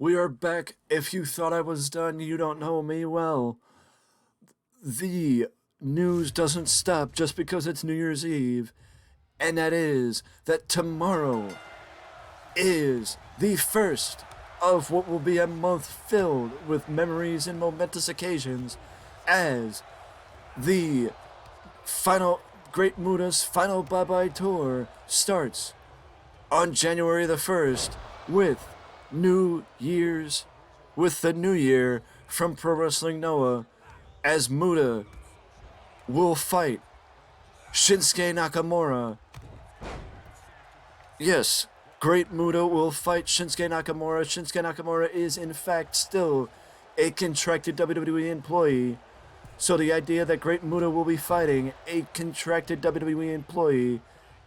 We are back. If you thought I was done, you don't know me well. The news doesn't stop just because it's New Year's Eve, and that is that tomorrow is the first of what will be a month filled with memories and momentous occasions as the final Great Muda's final bye-bye tour starts on January the 1st with the new year from Pro Wrestling Noah, as Muda will fight Shinsuke Nakamura. Yes, Great Muda will fight Shinsuke Nakamura. Shinsuke Nakamura is in fact still a contracted WWE employee. So the idea that Great Muda will be fighting a contracted WWE employee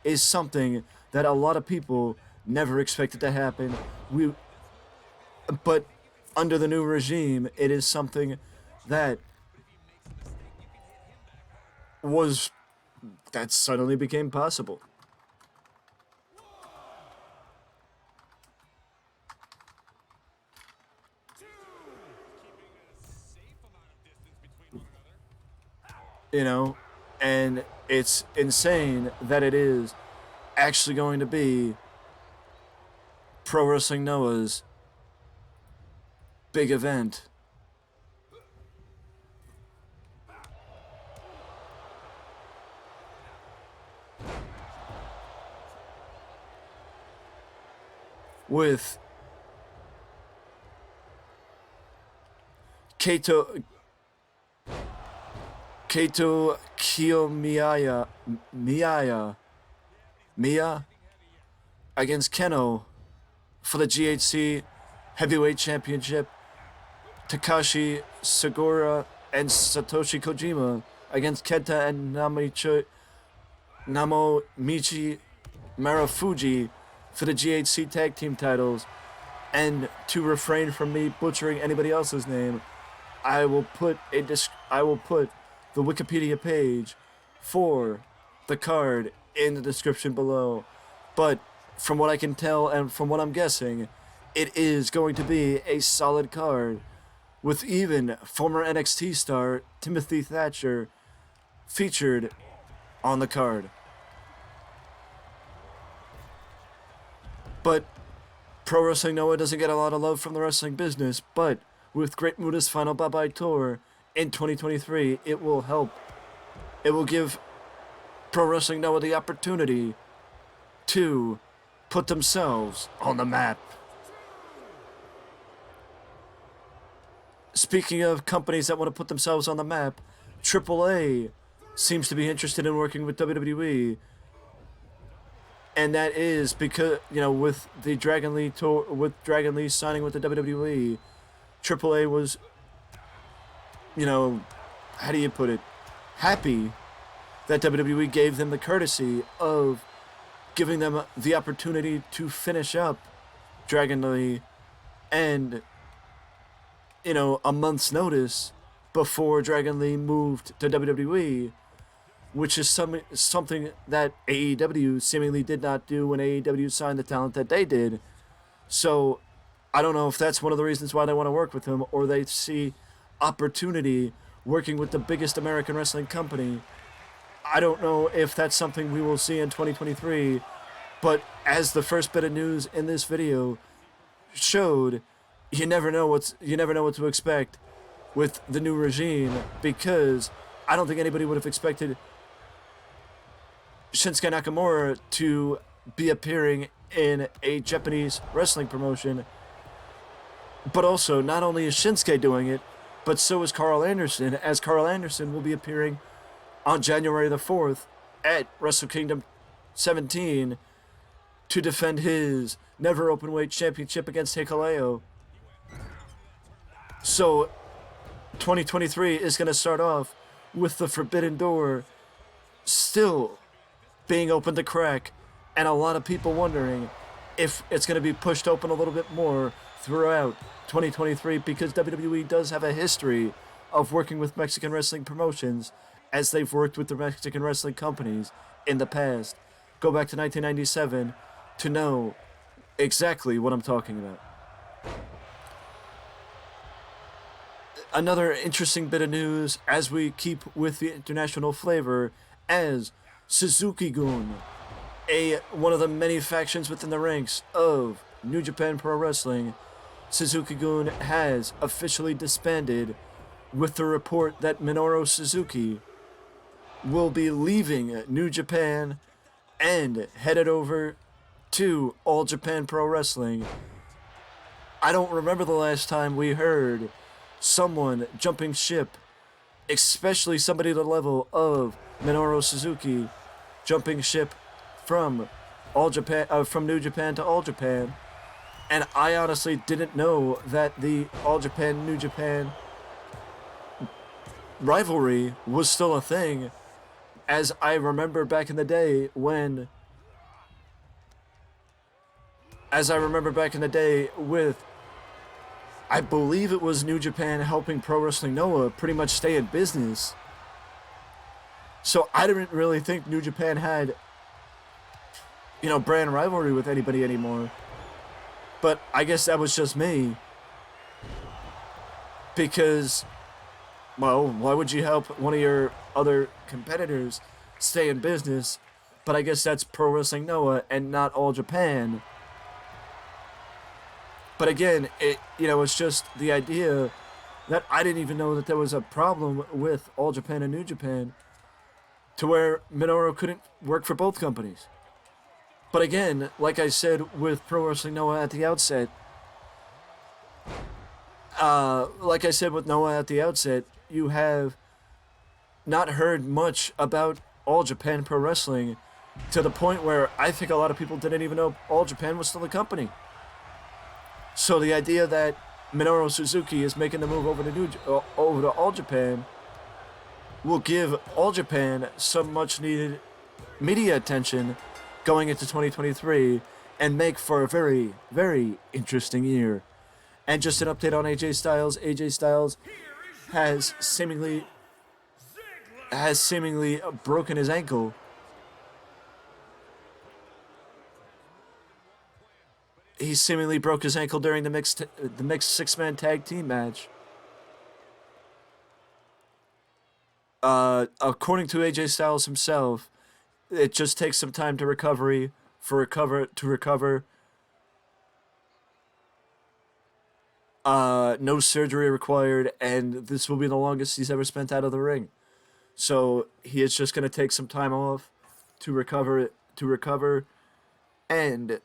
is something that a lot of people never expected to happen. But under the new regime, it is something that suddenly became possible. And it's insane that it is actually going to be Pro Wrestling Noah's big event. With Kaito Kiyomiya against Keno for the GHC Heavyweight Championship. Takashi Sagura and Satoshi Kojima against Kenta and Namomichi Marufuji for the GHC Tag Team titles. And to refrain from me butchering anybody else's name, I will put the Wikipedia page for the card in the description below. But from what I can tell and from what I'm guessing, it is going to be a solid card, with even former NXT star Timothy Thatcher featured on the card. But Pro Wrestling Noah doesn't get a lot of love from the wrestling business, but with Great Muda's final bye-bye tour in 2023, it will help. It will give Pro Wrestling Noah the opportunity to put themselves on the map. Speaking of companies that want to put themselves on the map, AAA seems to be interested in working with WWE. And that is because, with the Dragon Lee tour, with Dragon Lee signing with the WWE, AAA was, how do you put it, happy that WWE gave them the courtesy of giving them the opportunity to finish up Dragon Lee and, a month's notice before Dragon Lee moved to WWE, which is something that AEW seemingly did not do when AEW signed the talent that they did. So I don't know if that's one of the reasons why they want to work with him, or they see opportunity working with the biggest American wrestling company. I don't know if that's something we will see in 2023, but as the first bit of news in this video showed, you never know what to expect with the new regime, because I don't think anybody would have expected Shinsuke Nakamura to be appearing in a Japanese wrestling promotion. But also, not only is Shinsuke doing it, but so is Carl Anderson, as Carl Anderson will be appearing on January the 4th at Wrestle Kingdom 17 to defend his Never Openweight Championship against Hikuleo. So 2023 is going to start off with the Forbidden Door still being open to crack, and a lot of people wondering if it's going to be pushed open a little bit more throughout 2023, because WWE does have a history of working with Mexican wrestling promotions, as they've worked with the Mexican wrestling companies in the past. Go back to 1997 to know exactly what I'm talking about. Another interesting bit of news as we keep with the international flavor, as Suzuki-Gun, one of the many factions within the ranks of New Japan Pro Wrestling, Suzuki-Gun has officially disbanded, with the report that Minoru Suzuki will be leaving New Japan and headed over to All Japan Pro Wrestling. I don't remember the last time we heard someone jumping ship, especially somebody to the level of Minoru Suzuki, jumping ship from from New Japan to All Japan. And I honestly didn't know that the All Japan New Japan rivalry was still a thing, as I remember back in the day with, I believe it was New Japan helping Pro Wrestling Noah pretty much stay in business. So I didn't really think New Japan had, brand rivalry with anybody anymore. But I guess that was just me. Because, well, why would you help one of your other competitors stay in business? But I guess that's Pro Wrestling Noah and not All Japan. But again, it's just the idea that I didn't even know that there was a problem with All Japan and New Japan, to where Minoru couldn't work for both companies. But again, like I said with Pro Wrestling Noah at the outset, you have not heard much about All Japan Pro Wrestling, to the point where I think a lot of people didn't even know All Japan was still a company. So the idea that Minoru Suzuki is making the move over to All Japan will give All Japan some much needed media attention going into 2023 and make for a very, very interesting year. And just an update on AJ Styles. AJ Styles has seemingly broken his ankle. He seemingly broke his ankle during the mixed six-man tag team match. According to AJ Styles himself, it just takes some time to recover. No surgery required, and this will be the longest he's ever spent out of the ring. So he is just going to take some time off to recover, and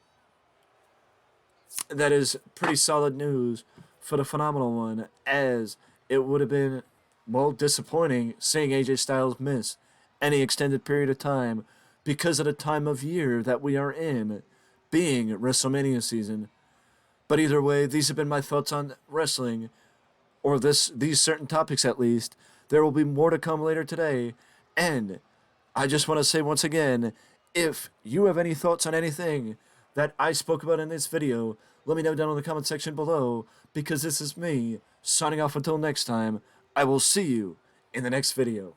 that is pretty solid news for the Phenomenal One, as it would have been, well, disappointing seeing AJ Styles miss any extended period of time because of the time of year that we are in, being WrestleMania season. But either way, these have been my thoughts on wrestling, or these certain topics at least. There will be more to come later today, and I just want to say once again, if you have any thoughts on anything that I spoke about in this video, let me know down in the comment section below, because this is me signing off until next time. I will see you in the next video.